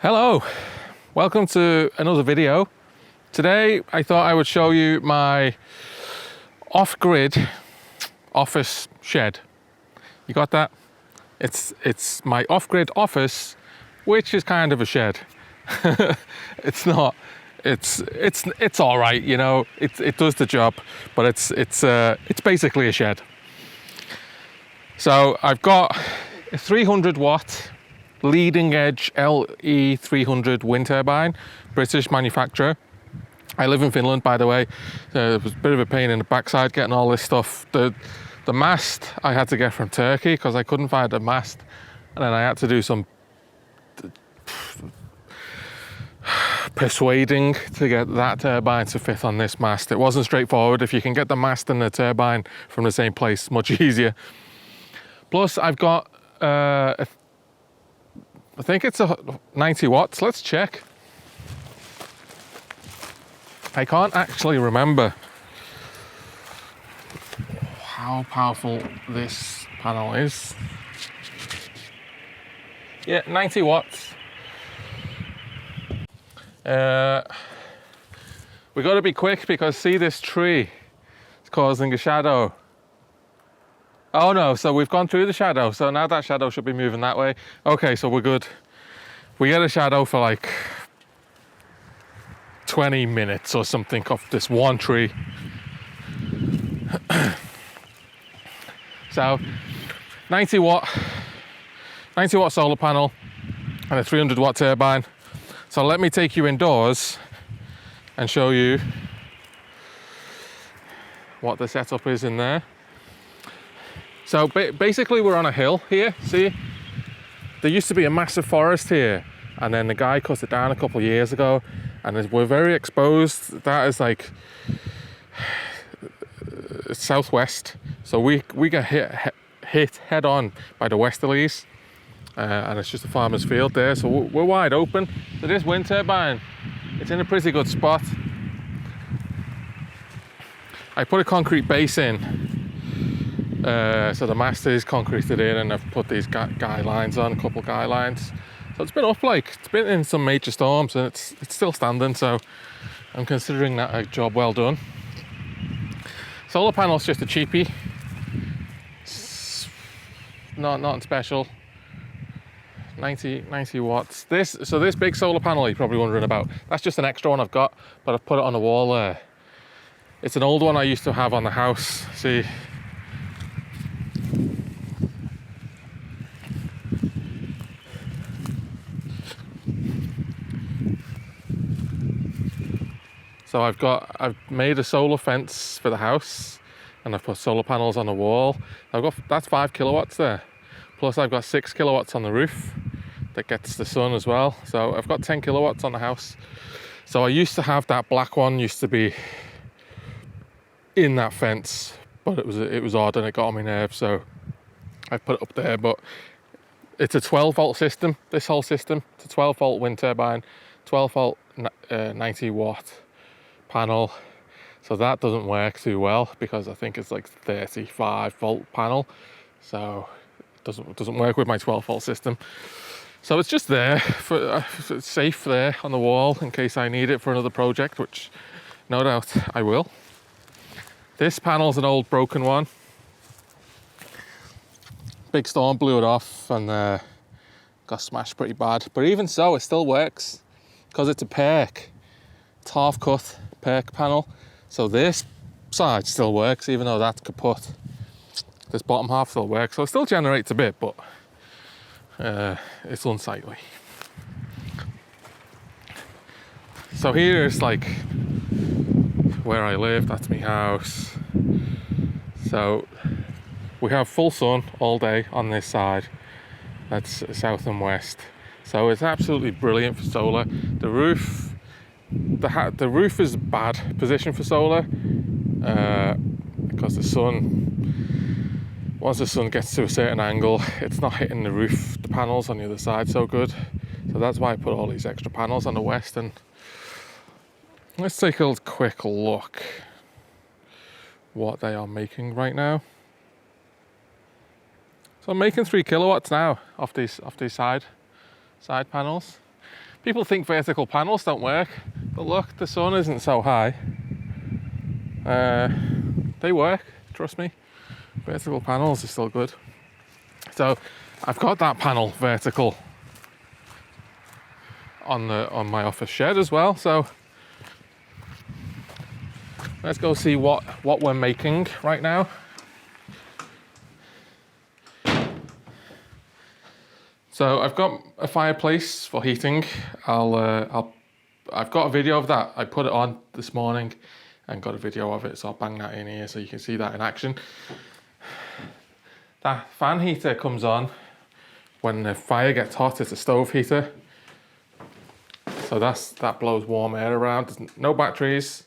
Hello, welcome to another video. Today I thought I would show you my off-grid office shed. You got that? It's my off-grid office, which is kind of a shed. It's not. It's all right, you know. It does the job, but it's basically a shed. So I've got a 300 watt leading edge LE 300 wind turbine, British manufacturer. I live in Finland, by the way. It was a bit of a pain in the backside getting all this stuff. The mast I had to get from Turkey because I couldn't find a mast, and then I had to do some persuading to get that turbine to fit on this mast. It wasn't straightforward. If you can get the mast and the turbine from the same place, much easier. Plus I've got I think it's a 90 watts. Let's check. I can't actually remember how powerful this panel is. Yeah, 90 watts. We got to be quick because see this tree? It's causing a shadow. Oh no, so we've gone through the shadow, so now that shadow should be moving that way. Okay, so we're good. We get a shadow for like 20 minutes or something off this one tree. So 90 watt solar panel and a 300 watt turbine. So let me take you indoors and show you what the setup is in there. So basically we're on a hill here, see? There used to be a massive forest here, and then the guy cut it down a couple of years ago, and we're very exposed. That is like southwest, so we get hit head on by the westerlies, and it's just a farmer's field there, so we're wide open. So this wind turbine, it's in a pretty good spot. I put a concrete base in. So the mast is concreted in, and I've put these guy lines on, a couple guy lines. So it's been up, like, it's been in some major storms, and it's still standing, so I'm considering that a job well done. Solar panel's just a cheapie. It's nothing special. 90 watts. This big solar panel you're probably wondering about, that's just an extra one I've got, but I've put it on the wall there. It's an old one I used to have on the house. See? So I've made a solar fence for the house, and I've put solar panels on the wall. That's 5 kilowatts there. Plus I've got 6 kilowatts on the roof that gets the sun as well. So I've got 10 kilowatts on the house. So I used to have that black one, used to be in that fence, but it was odd and it got on my nerves, so I put it up there. But it's a 12 volt system, this whole system. It's a 12 volt wind turbine, 12 volt 90 watt panel. So that doesn't work too well because I think it's like 35 volt panel. So it doesn't work with my 12 volt system. So it's just there, it's safe there on the wall in case I need it for another project, which no doubt I will. This panel's an old broken one. Big storm blew it off and got smashed pretty bad. But even so, it still works because it's a perk. It's half cut perk panel. So this side still works even though that's kaput. This bottom half still works. So it still generates a bit, but it's unsightly. So here's like where I live, that's my house. So we have full sun all day on this side. That's south and west. So it's absolutely brilliant for solar. The roof is a bad position for solar because the sun, once the sun gets to a certain angle, it's not hitting the roof, the panels on the other side so good. So that's why I put all these extra panels on the west. And let's take a quick look what they are making right now. So I'm making 3 kilowatts now off these side panels. People think vertical panels don't work, but look, the sun isn't so high. They work, trust me. Vertical panels are still good. So I've got that panel vertical on my office shed as well. So let's go see what we're making right now. So I've got a fireplace for heating. I've got a video of that. I put it on this morning and got a video of it, so I'll bang that in here so you can see that in action. That fan heater comes on when the fire gets hot. It's a stove heater. So that blows warm air around. There's no batteries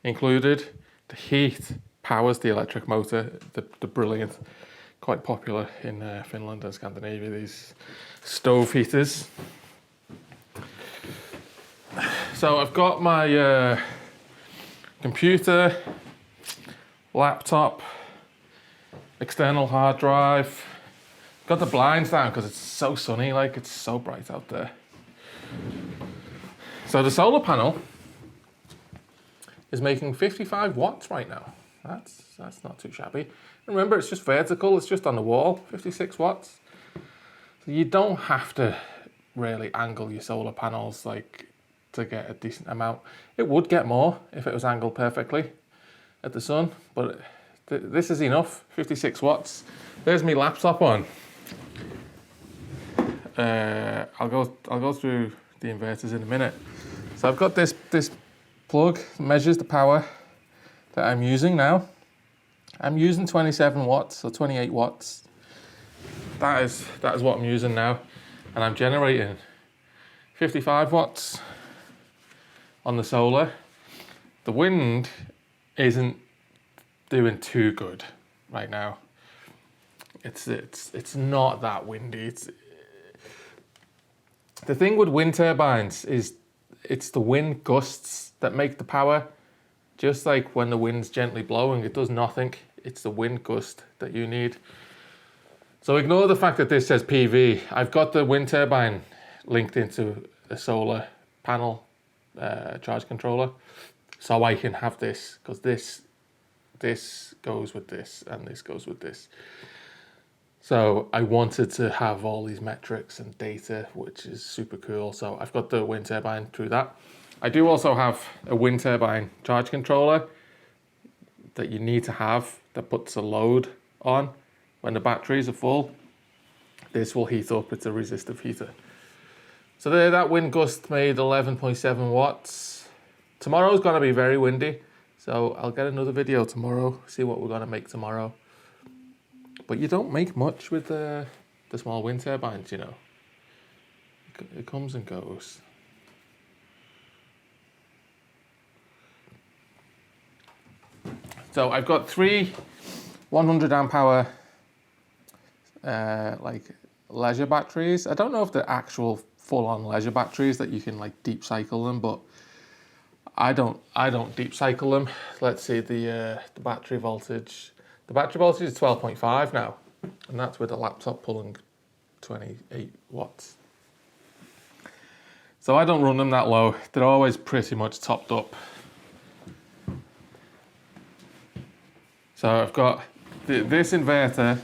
included. The heat powers the electric motor. The brilliant, quite popular in Finland and Scandinavia, these stove heaters. So I've got my computer, laptop, external hard drive. Got the blinds down because it's so sunny, like it's so bright out there. So the solar panel is making 55 watts right now. That's not too shabby. Remember, it's just vertical, it's just on the wall, 56 watts. So you don't have to really angle your solar panels like to get a decent amount. It would get more if it was angled perfectly at the sun, but this is enough, 56 watts. There's my laptop on. I'll go through the inverters in a minute. So I've got this plug, measures the power that I'm using now. I'm using 27 watts or 28 watts. That is what I'm using now. And I'm generating 55 watts on the solar. The wind isn't doing too good right now. It's not that windy. The thing with wind turbines is it's the wind gusts that make the power. Just like when the wind's gently blowing, it does nothing. It's the wind gust that you need. So ignore the fact that this says PV. I've got the wind turbine linked into a solar panel charge controller, so I can have this, because this goes with this and this goes with this. So I wanted to have all these metrics and data, which is super cool. So I've got the wind turbine through that. I do also have a wind turbine charge controller that you need to have that puts a load on when the batteries are full. This will heat up, it's a resistive heater. So there, that wind gust made 11.7 watts. Tomorrow's gonna be very windy, so I'll get another video tomorrow, see what we're gonna make tomorrow. But you don't make much with the small wind turbines, you know. It comes and goes. So I've got 3 100 amp hour like leisure batteries. I don't know if they're actual full-on leisure batteries that you can like deep cycle them, but I don't deep cycle them. Let's see the battery voltage. The battery voltage is 12.5 now, and that's with a laptop pulling 28 watts. So I don't run them that low. They're always pretty much topped up. So I've got this inverter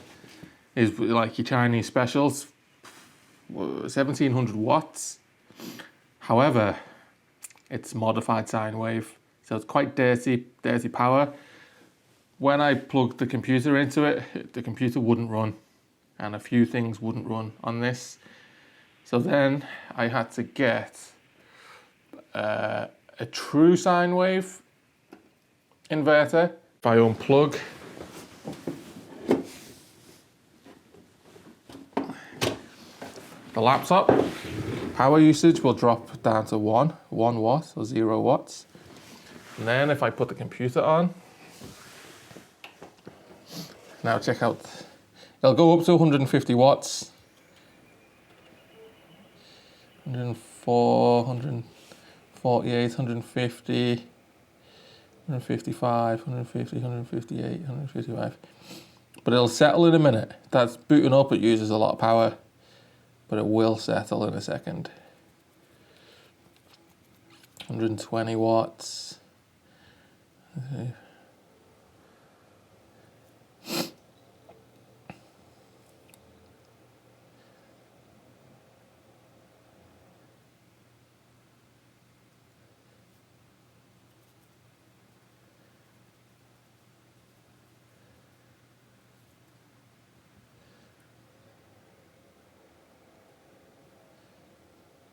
is like your Chinese specials, 1700 watts. However, it's modified sine wave, so it's quite dirty power. When I plugged the computer into it, the computer wouldn't run, and a few things wouldn't run on this. So then I had to get a true sine wave inverter. If I unplug the laptop, power usage will drop down to 1 watt or 0 watts. And then if I put the computer on, now check out, it'll go up to 150 watts. 104, 148, 150, 155, 150, 158, 155. But it'll settle in a minute. That's booting up, it uses a lot of power, but it will settle in a second. 120 watts. Okay.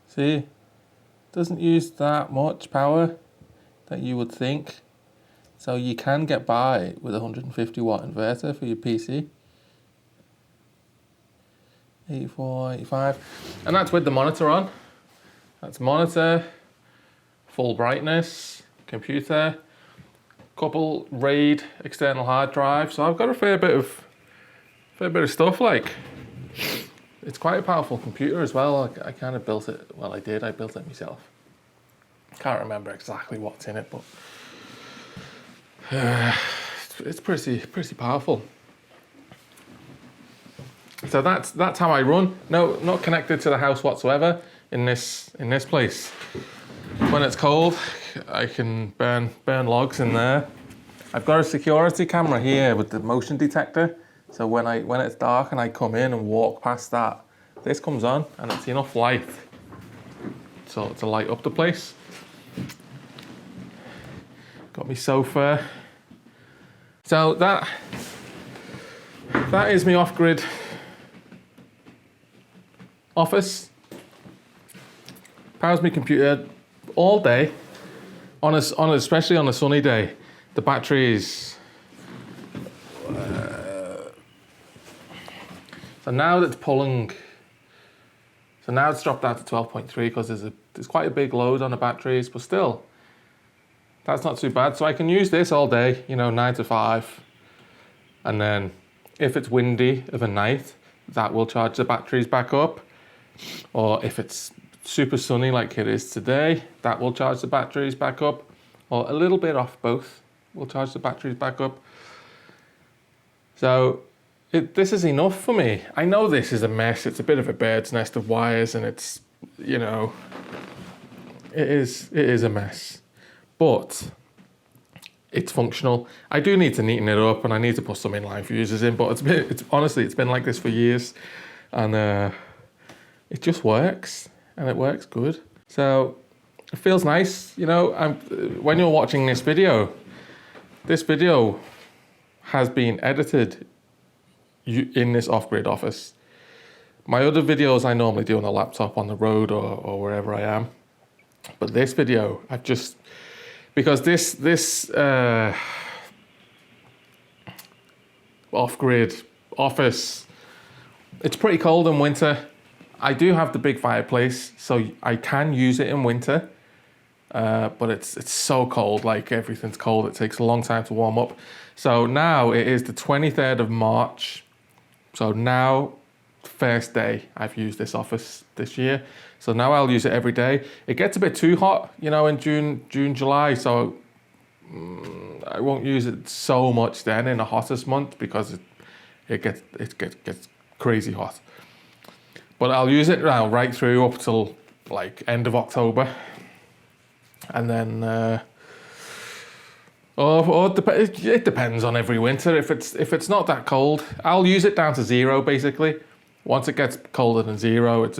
See, doesn't use that much power that you would think. So you can get by with a 150 watt inverter for your PC. 84, 85. And that's with the monitor on. That's monitor, full brightness, computer, couple RAID external hard drive. So I've got a fair bit of stuff. Like, it's quite a powerful computer as well. I kind of built it. Well, I built it myself. Can't remember exactly what's in it, but it's pretty powerful. So that's how I run. No, not connected to the house whatsoever in this place. When it's cold, I can burn logs in there. I've got a security camera here with the motion detector. So when it's dark and I come in and walk past that, this comes on and it's enough light to light up the place. Got my sofa. So that is my off-grid office. Powers my computer all day. Especially on a sunny day, the batteries. So now that's pulling. So now it's dropped down to 12.3 because there's quite a big load on the batteries, but still, that's not too bad. So I can use this all day, 9 to 5. And then if it's windy of a night, that will charge the batteries back up. Or if it's super sunny like it is today, that will charge the batteries back up. Or a little bit off both will charge the batteries back up. So this is enough for me. I know this is a mess. It's a bit of a bird's nest of wires and it's, it is a mess. But it's functional. I do need to neaten it up and I need to put some inline fuses in, but honestly, it's been like this for years and it just works and it works good. So it feels nice, when you're watching this video has been edited in this off-grid office. My other videos I normally do on a laptop on the road or wherever I am. But this video, because this off-grid office, it's pretty cold in winter. I do have the big fireplace, so I can use it in winter. But it's so cold, like everything's cold. It takes a long time to warm up. So now it is the 23rd of March. So now, first day I've used this office this year. So now I'll use it every day. It gets a bit too hot, in June, July. So I won't use it so much then in the hottest month because it gets crazy hot. But I'll use it now right through up till like end of October. And then, it depends on every winter. If it's not that cold, I'll use it down to 0 basically. Once it gets colder than 0, it's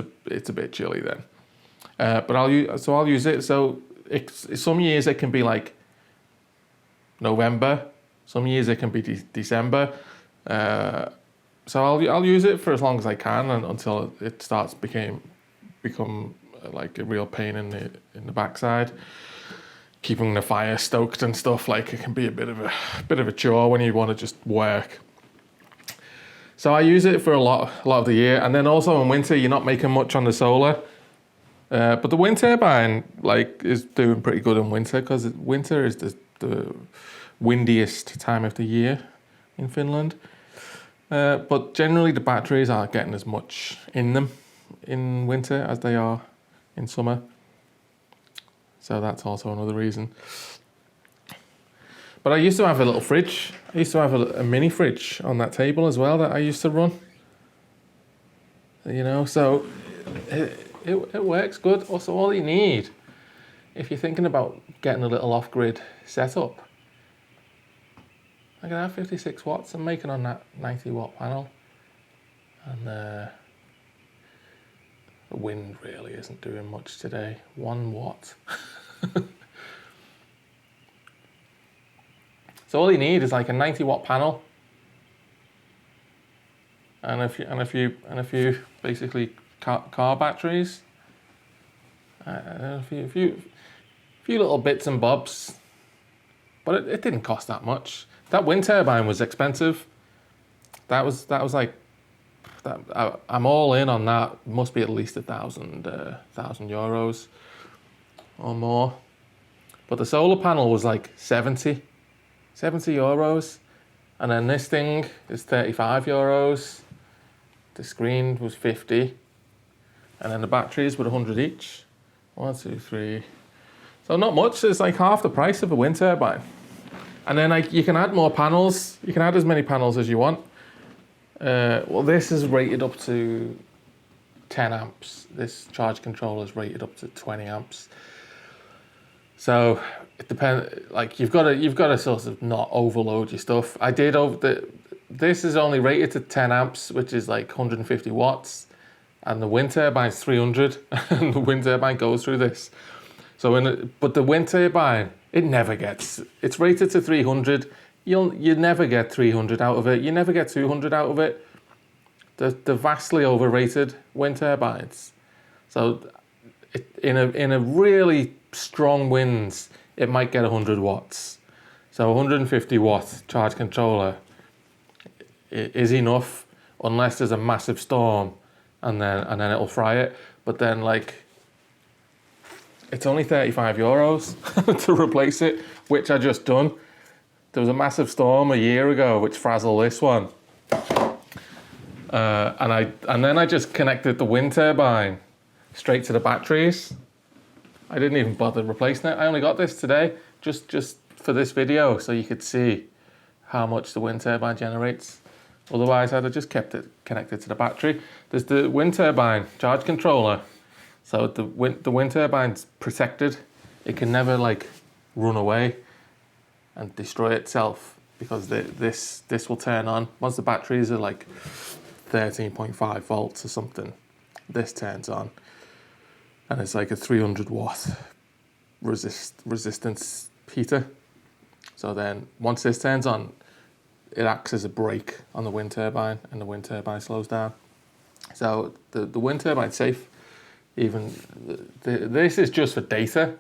a bit chilly then. But I'll use it. So some years it can be like November. Some years it can be December. So I'll use it for as long as I can until it starts become like a real pain in the backside. Keeping the fire stoked and stuff, like it can be a bit of a chore when you want to just work. So I use it for a lot of the year, and then also in winter you're not making much on the solar. But the wind turbine is doing pretty good in winter because winter is the windiest time of the year in Finland. But generally the batteries aren't getting as much in them in winter as they are in summer. So that's also another reason. But I used to have a little fridge. I used to have a mini fridge on that table as well that I used to run. So it works good. Also, all you need if you're thinking about getting a little off-grid setup, I can have 56 watts I'm making on that 90 watt panel. And the wind really isn't doing much today. 1 watt. So all you need is like a 90 watt panel, and a few basically car batteries, and a few little bits and bobs. But it didn't cost that much. That wind turbine was expensive. That was like that. I'm all in on that. Must be at least €1,000 or more. But the solar panel was like 70 euros, and then this thing is 35 euros. The screen was 50, and then the batteries were 100 each. 1, 2, 3. So not much. It's like half the price of a wind turbine. And then like you can add more panels. You can add as many panels as you want. Well, this is rated up to 10 amps. This charge controller is rated up to 20 amps. So it depends. Like you've got to sort of not overload your stuff. This is only rated to 10 amps, which is like 150 watts, and the wind turbine's 300, and the wind turbine goes through this. But the wind turbine, it's rated to 300. You never get 300 out of it. You never get 200 out of it. They're vastly overrated, wind turbines. So in a really strong winds, it might get 100 watts. So 150 watt charge controller is enough, unless there's a massive storm, and then it'll fry it. But then like, it's only 35 euros to replace it, which I just done. There was a massive storm a year ago which frazzled this one, and then I just connected the wind turbine straight to the batteries. I didn't even bother replacing it. I only got this today just for this video, so you could see how much the wind turbine generates. Otherwise, I'd have just kept it connected to the battery. There's the wind turbine charge controller. So the wind turbine's protected. It can never like run away and destroy itself, because this will turn on. Once the batteries are like 13.5 volts or something, this turns on. And it's like a 300 watt resistance heater. So then once this turns on, it acts as a brake on the wind turbine, and the wind turbine slows down. So the wind turbine's safe. Even this is just for data.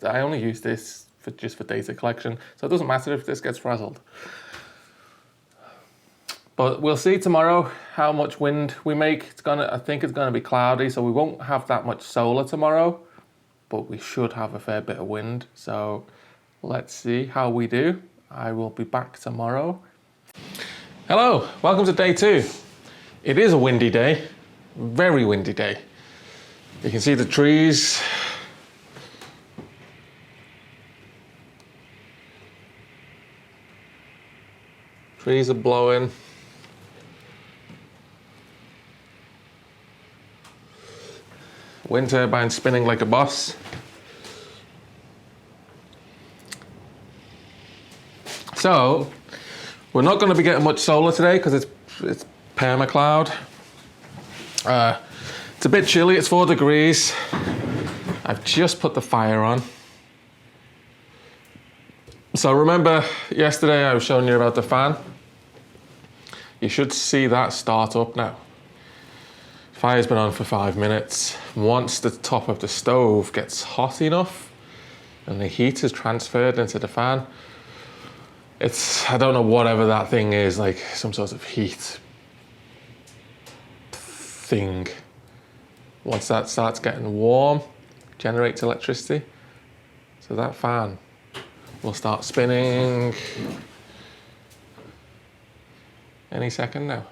I only use this just for data collection, so it doesn't matter if this gets frazzled. But we'll see tomorrow how much wind we make. I think it's gonna be cloudy, so we won't have that much solar tomorrow, but we should have a fair bit of wind. So let's see how we do. I will be back tomorrow. Hello, welcome to day 2. It is a windy day, very windy day. You can see the trees. Trees are blowing. Wind turbine spinning like a boss. So, we're not going to be getting much solar today because it's permacloud. It's a bit chilly, it's 4 degrees. I've just put the fire on. So remember yesterday I was showing you about the fan? You should see that start up now. Fire's been on for 5 minutes. Once the top of the stove gets hot enough and the heat is transferred into the fan, I don't know, whatever that thing is, like some sort of heat thing. Once that starts getting warm, generates electricity. So that fan will start spinning any second now.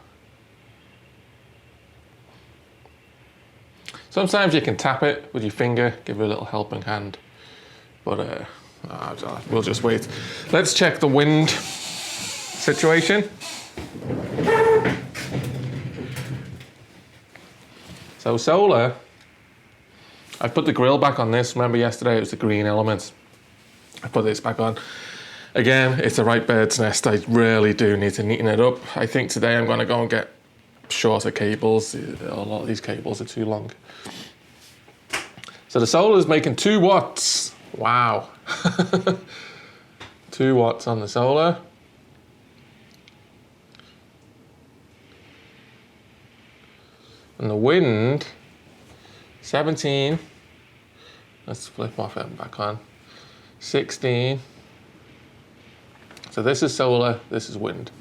Sometimes you can tap it with your finger, give it a little helping hand, but we'll just wait. Let's check the wind situation. So solar, I put the grill back on this. Remember yesterday it was the green element. I put this back on. Again, it's a right bird's nest. I really do need to neaten it up. I think today I'm going to go and get shorter cables. A lot of these cables are too long. So the solar is making 2 watts. Wow. 2 watts on the solar. And the wind, 17. Let's flip off it back on. 16. So this is solar, this is wind.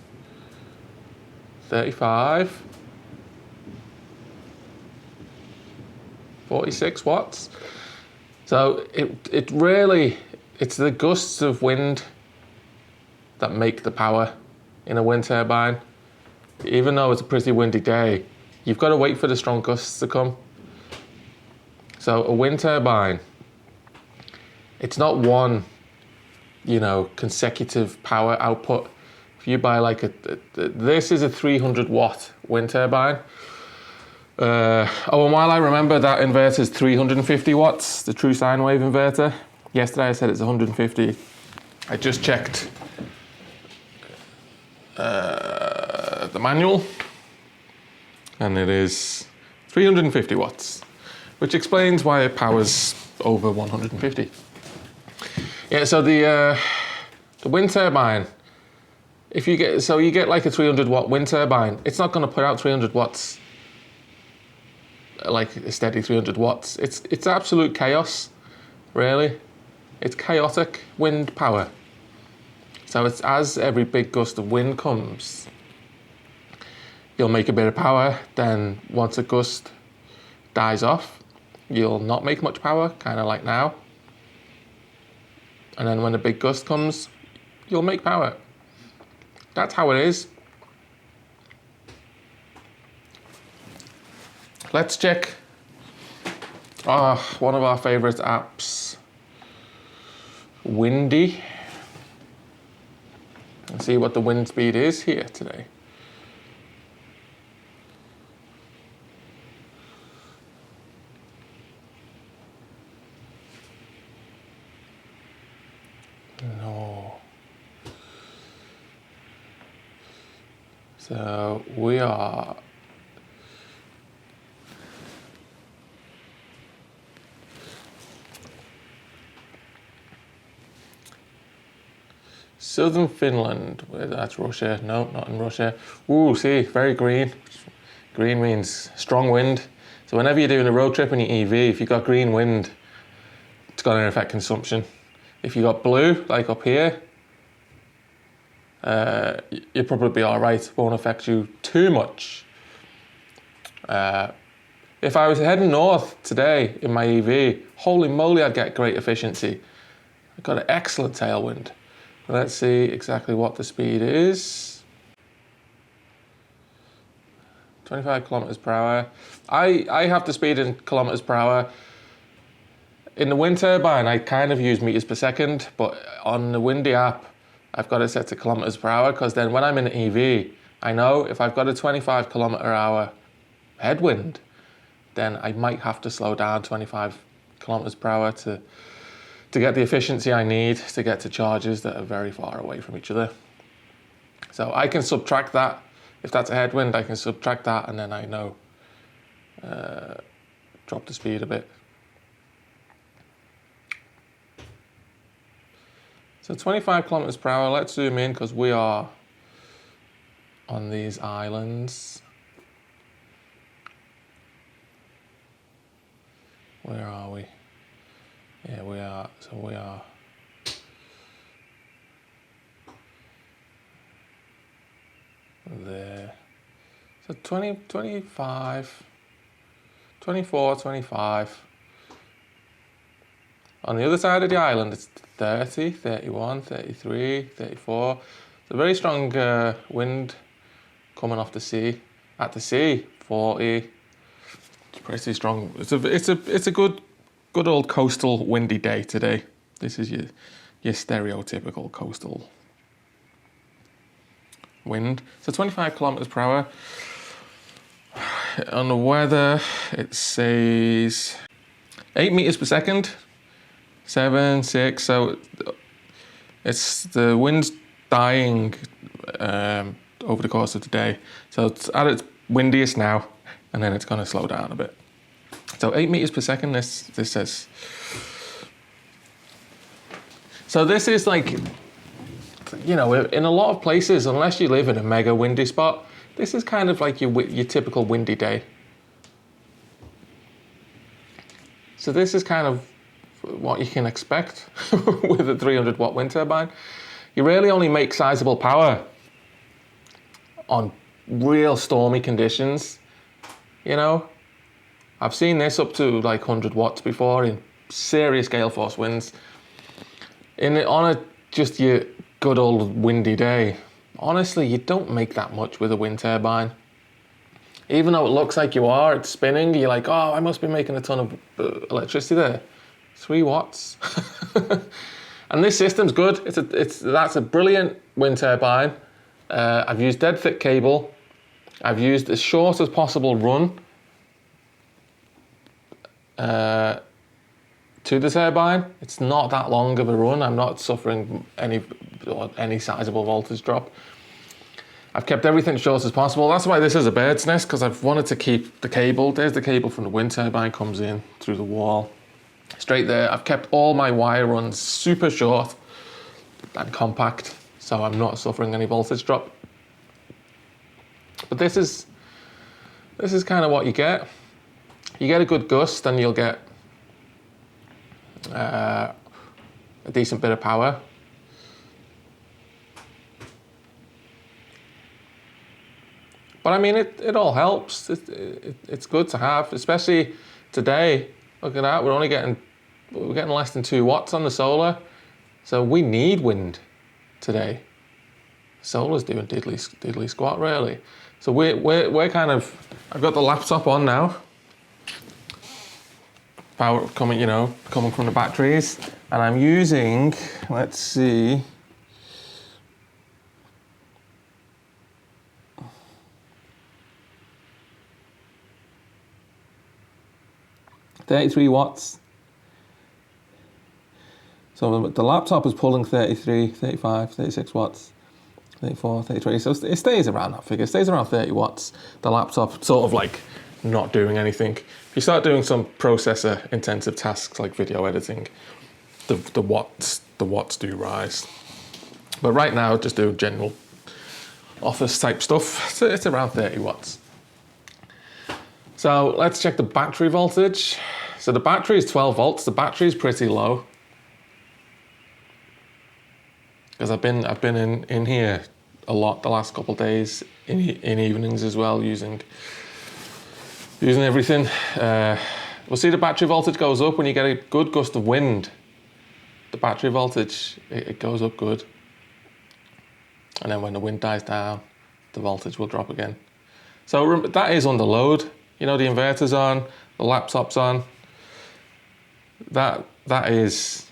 35. 46 watts. So it really, it's the gusts of wind that make the power in a wind turbine. Even though it's a pretty windy day, you've got to wait for the strong gusts to come. So a wind turbine, it's not one, consecutive power output. If you buy like this is a 300 watt wind turbine. And while I remember that inverter is 350 watts, the true sine wave inverter, yesterday I said it's 150. I just checked the manual, and it is 350 watts, which explains why it powers over 150. Yeah, so the wind turbine, if you get like a 300 watt wind turbine, it's not going to put out 300 watts like a steady 300 watts. It's absolute chaos, really. It's chaotic wind power. So it's as every big gust of wind comes, you'll make a bit of power, then once a gust dies off, you'll not make much power, kind of like now. And then when a big gust comes, you'll make power. That's how it is. Let's check one of our favorite apps, Windy, and see what the wind speed is here today. No. So we are Southern Finland. That's Russia. No, not in Russia. Ooh, see, very green. Green means strong wind. So whenever you're doing a road trip in your EV, if you've got green wind, it's going to affect consumption. If you got blue, like up here, you'll probably be all right. It won't affect you too much. If I was heading north today in my EV, holy moly, I'd get great efficiency. I've got an excellent tailwind. Let's see exactly what the speed is. 25 kilometers per hour. I have the speed in kilometers per hour. In the wind turbine, I kind of use meters per second, but on the Windy app, I've got it set to kilometers per hour, because then when I'm in an EV, I know if I've got a 25 kilometer hour headwind, then I might have to slow down 25 kilometers per hour to get the efficiency I need to get to charges that are very far away from each other. So I can subtract that. If that's a headwind, I can subtract that, and then I know, drop the speed a bit. So 25 kilometers per hour, let's zoom in because we are on these islands. Where are we? Yeah, we are, so we are there. So 20, 25, 24, 25. On the other side of the island, it's 30, 31, 33, 34. It's a very strong wind coming off the sea. At the sea, 40. It's pretty strong. It's a good old coastal windy day today. This is your stereotypical coastal wind. So 25 kilometers per hour. On the weather, it says 8 meters per second, 7, 6. So it's the wind's dying over the course of the day. So it's at its windiest now, and then it's going to slow down a bit. So 8 meters per second, this says. So this is like, you know, in a lot of places, unless you live in a mega windy spot, this is kind of like your typical windy day. So this is kind of what you can expect with a 300 watt wind turbine. You really only make sizable power on real stormy conditions, you know. I've seen this up to like 100 watts before in serious gale force winds. On just your good old windy day, honestly, you don't make that much with a wind turbine. Even though it looks like you are, it's spinning, you're like, oh, I must be making a ton of electricity there. 3 watts. And this system's good. That's a brilliant wind turbine. I've used dead thick cable. I've used as short as possible run to the turbine. It's not that long of a run. I'm not suffering any sizable voltage drop. I've kept everything short as possible. That's why this is a bird's nest, because I've wanted to keep the cable. There's the cable from the wind turbine, comes in through the wall. Straight there. I've kept all my wire runs super short and compact, so I'm not suffering any voltage drop. But this is kind of what you get. You get a good gust, and you'll get a decent bit of power. But I mean, it all helps. It's good to have, especially today. Look at that. We're getting less than 2 watts on the solar, so we need wind today. Solar's doing diddly squat really. So we're kind of. I've got the laptop on now. Power coming from the batteries, and I'm using. Let's see. 33 watts. So the laptop is pulling 33, 35, 36 watts, 34, 33. So it stays around that figure. It stays around 30 watts. The laptop sort of like not doing anything. If you start doing some processor intensive tasks like video editing, the watts do rise. But right now, just do general office type stuff. So it's around 30 watts. So let's check the battery voltage. So the battery is 12 volts. The battery is pretty low. Because I've been in here a lot the last couple of days, in evenings as well, using everything. We'll see the battery voltage goes up when you get a good gust of wind. The battery voltage, it goes up good. And then when the wind dies down, the voltage will drop again. So that is under load. You know, the inverter's on, the laptop's on. That is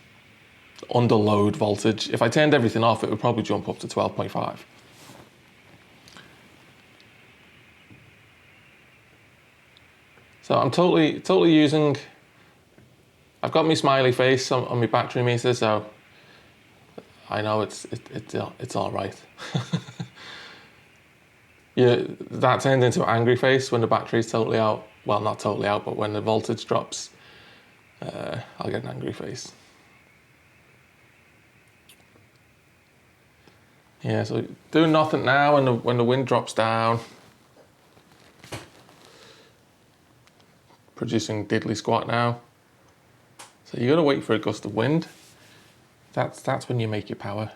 under load voltage. If I turned everything off, it would probably jump up to 12.5. So I'm totally using. I've got my smiley face on my battery meter, so I know it's all right. Yeah, that turns into an angry face when the battery's totally out. Well, not totally out, but when the voltage drops, I'll get an angry face. Yeah, so doing nothing now when the wind drops down. Producing diddly squat now. So you gotta wait for a gust of wind. That's when you make your power.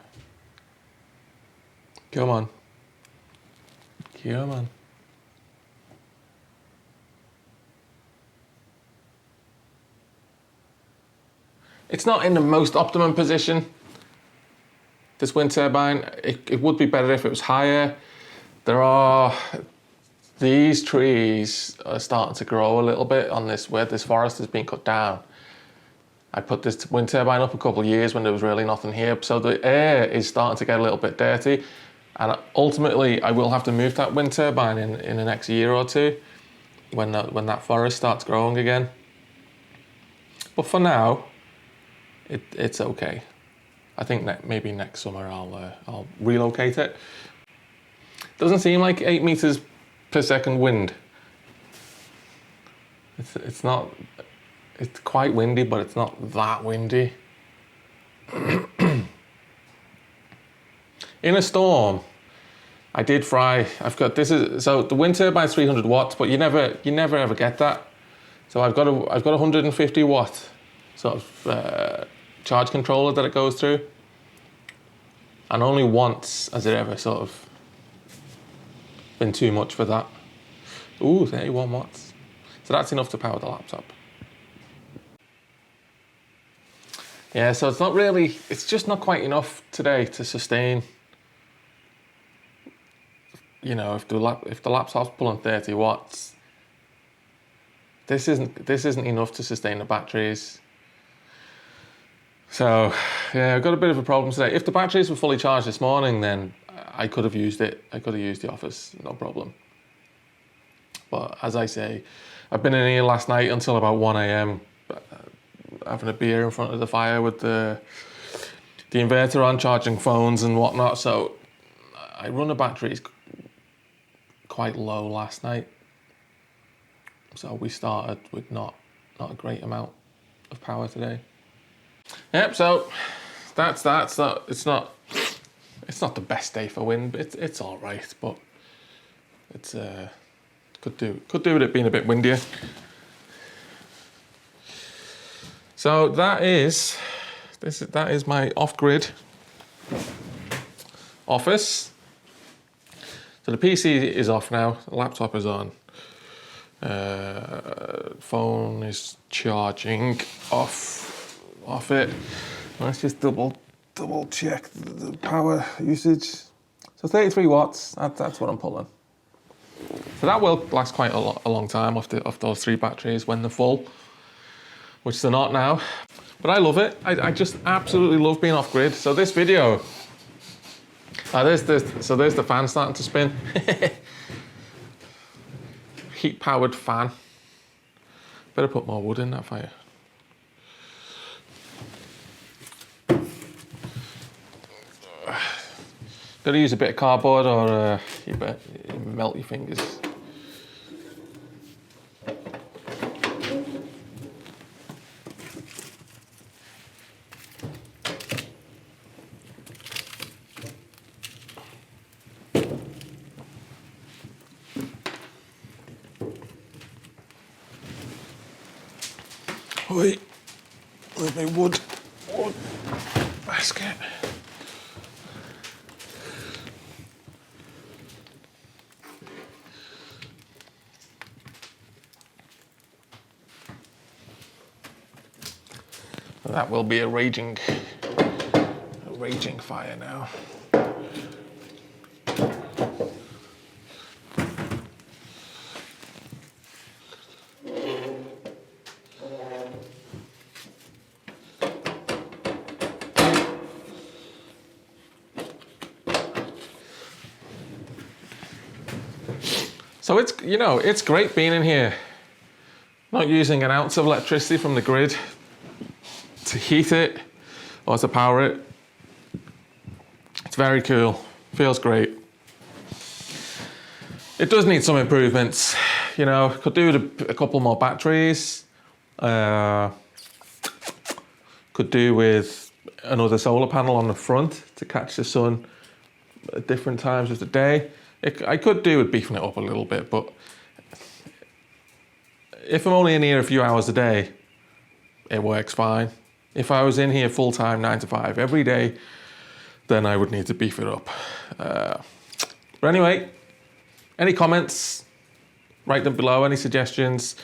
Come on. Come on. It's not in the most optimum position, this wind turbine. It would be better if it was higher. These trees are starting to grow a little bit on this, where this forest has been cut down. I put this wind turbine up a couple of years when there was really nothing here, so the air is starting to get a little bit dirty. And ultimately, I will have to move that wind turbine in the next year or two when that forest starts growing again. But for now, it's okay. I think maybe next summer I'll relocate it. Doesn't seem like 8 meters per second wind. It's not. It's quite windy, but it's not that windy. In a storm, I did fry. I've got so the wind turbine is 300 watts, but you never ever get that. So I've got a 150 watt sort of charge controller that it goes through, and only once has it ever sort of been too much for that. Ooh, 31 watts. So that's enough to power the laptop. Yeah, so it's just not quite enough today to sustain. You know, if the laptop's pulling 30 watts, this isn't enough to sustain the batteries. So yeah, I've got a bit of a problem today. If the batteries were fully charged this morning, then I could have used it. I could have used the office, no problem. But as I say, I've been in here last night until about 1 a.m. having a beer in front of the fire with the inverter on, charging phones and whatnot. So I run the batteries quite low last night. So we started with not a great amount of power today. Yep, so that's that. So it's not the best day for wind, but it's all right. But it's could do with it being a bit windier. So that is my off-grid office. So the PC is off now. The laptop is on. Phone is charging off it. Let's just double check the power usage. So 33 watts. That's what I'm pulling. So that will last quite a long time off those 3 batteries when they're full, which they're not now. But I love it. I just absolutely love being off grid. So this video, there's the fan starting to spin. Heat powered fan. Better put more wood in that fire. Gotta use a bit of cardboard or you melt your fingers. Wait, with my wood basket. That will be a raging fire now. So it's great being in here, not using an ounce of electricity from the grid to heat it or to power it. It's very cool, feels great. It does need some improvements, could do with a couple more batteries, could do with another solar panel on the front to catch the sun at different times of the day. I could do with beefing it up a little bit, but if I'm only in here a few hours a day, it works fine. If I was in here full time, 9 to 5 every day, then I would need to beef it up. But anyway, any comments? Write them below, any suggestions?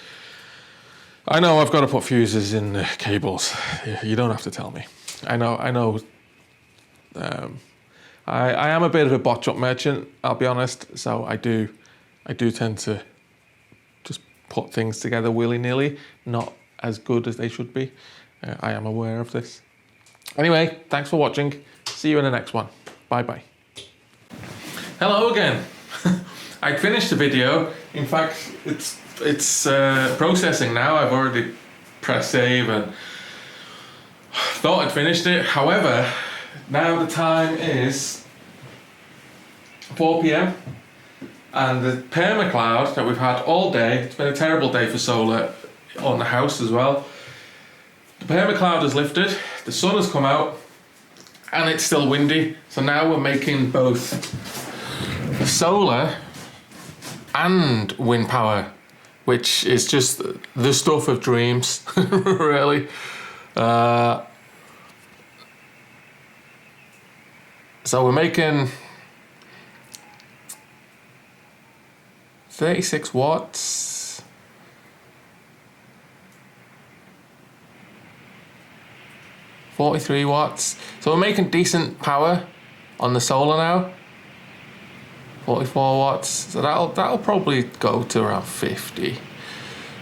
I know I've got to put fuses in the cables. You don't have to tell me. I know. I am a bit of a botch up merchant, I'll be honest. So I do tend to just put things together willy-nilly, not as good as they should be. I am aware of this. Anyway, thanks for watching. See you in the next one. Bye-bye. Hello again. I finished the video. In fact, it's processing now. I've already pressed save and Thought I'd finished it. However, now the time is 4 p.m. and the permacloud that we've had all day, it's been a terrible day for solar on the house as well. The permacloud has lifted, the sun has come out, and it's still windy. So now we're making both solar and wind power, which is just the stuff of dreams, really. So we're making 36 watts. $43 So we're making decent power on the solar now. 44 watts. So that'll probably go to around 50.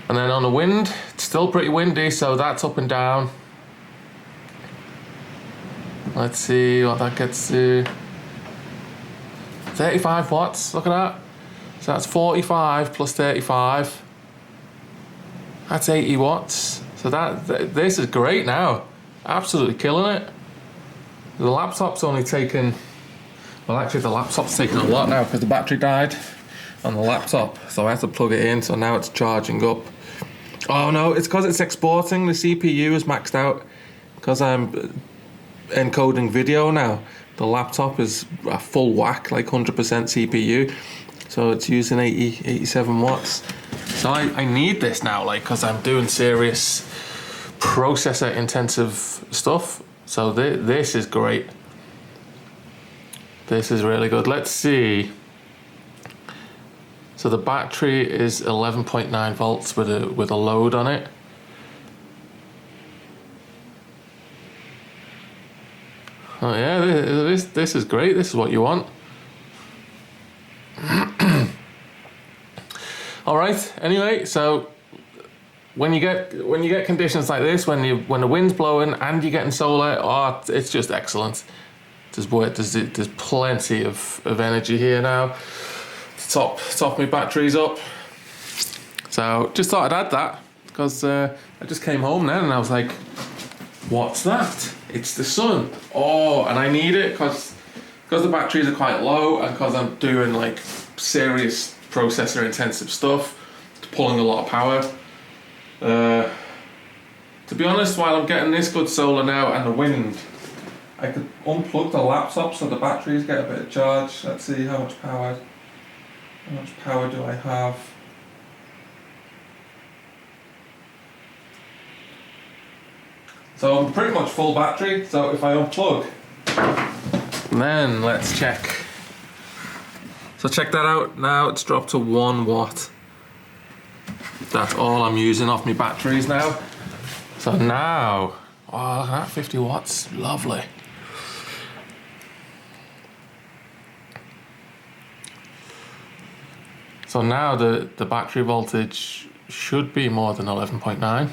And then on the wind, it's still pretty windy, so that's up and down. Let's see what that gets to. 35 watts, look at that. So that's 45 plus 35. That's 80 watts. So this is great now. Absolutely killing it. The laptop's only taken, well actually the laptop's taken a lot now because the battery died on the laptop. So I had to plug it in, so now it's charging up. Oh no, it's because it's exporting. The CPU is maxed out because I'm encoding video now. The laptop is a full whack, like 100% CPU. So it's using 87 watts. So I need this now, like, because I'm doing serious processor intensive stuff. So this is great. This is really good. Let's see. So the battery is 11.9 volts with a load on it. Oh yeah, this is great. This is what you want. All right. Anyway, so when you get conditions like this, when the wind's blowing and you're getting solar, oh, it's just excellent. There's plenty of energy here now. Top my batteries up. So just thought I'd add that because I just came home then and I was like, what's that? It's the sun. Oh, and I need it because the batteries are quite low and because I'm doing like serious processor intensive stuff, it's pulling a lot of power. To be honest, while I'm getting this good solar now and the wind, I could unplug the laptop so the batteries get a bit of charge. Let's see how much power do I have. So I'm pretty much full battery, so if I unplug, then let's check. So check that out, now it's dropped to 1 watt. That's all I'm using off my batteries now. So now, oh look at that, 50 watts, lovely. So now the battery voltage should be more than 11.9.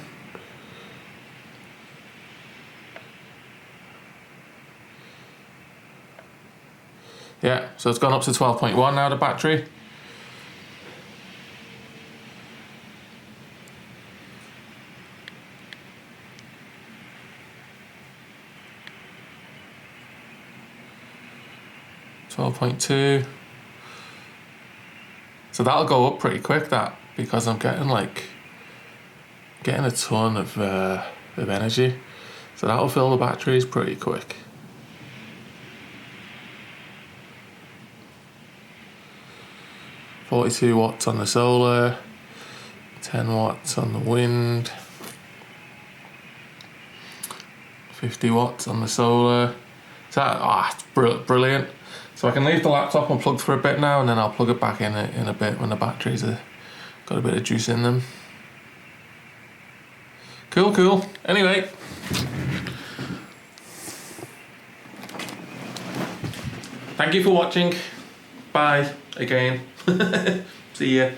Yeah, so it's gone up to 12.1 now, the battery. .2. So that'll go up pretty quick, that, because I'm getting a ton of energy. So that'll fill the batteries pretty quick. .42 watts on the solar, 10 watts on the wind, 50 watts on the solar. So it's brilliant. So I can leave the laptop unplugged for a bit now, and then I'll plug it back in a bit when the batteries have got a bit of juice in them. Cool. Anyway. Thank you for watching. Bye again. See ya.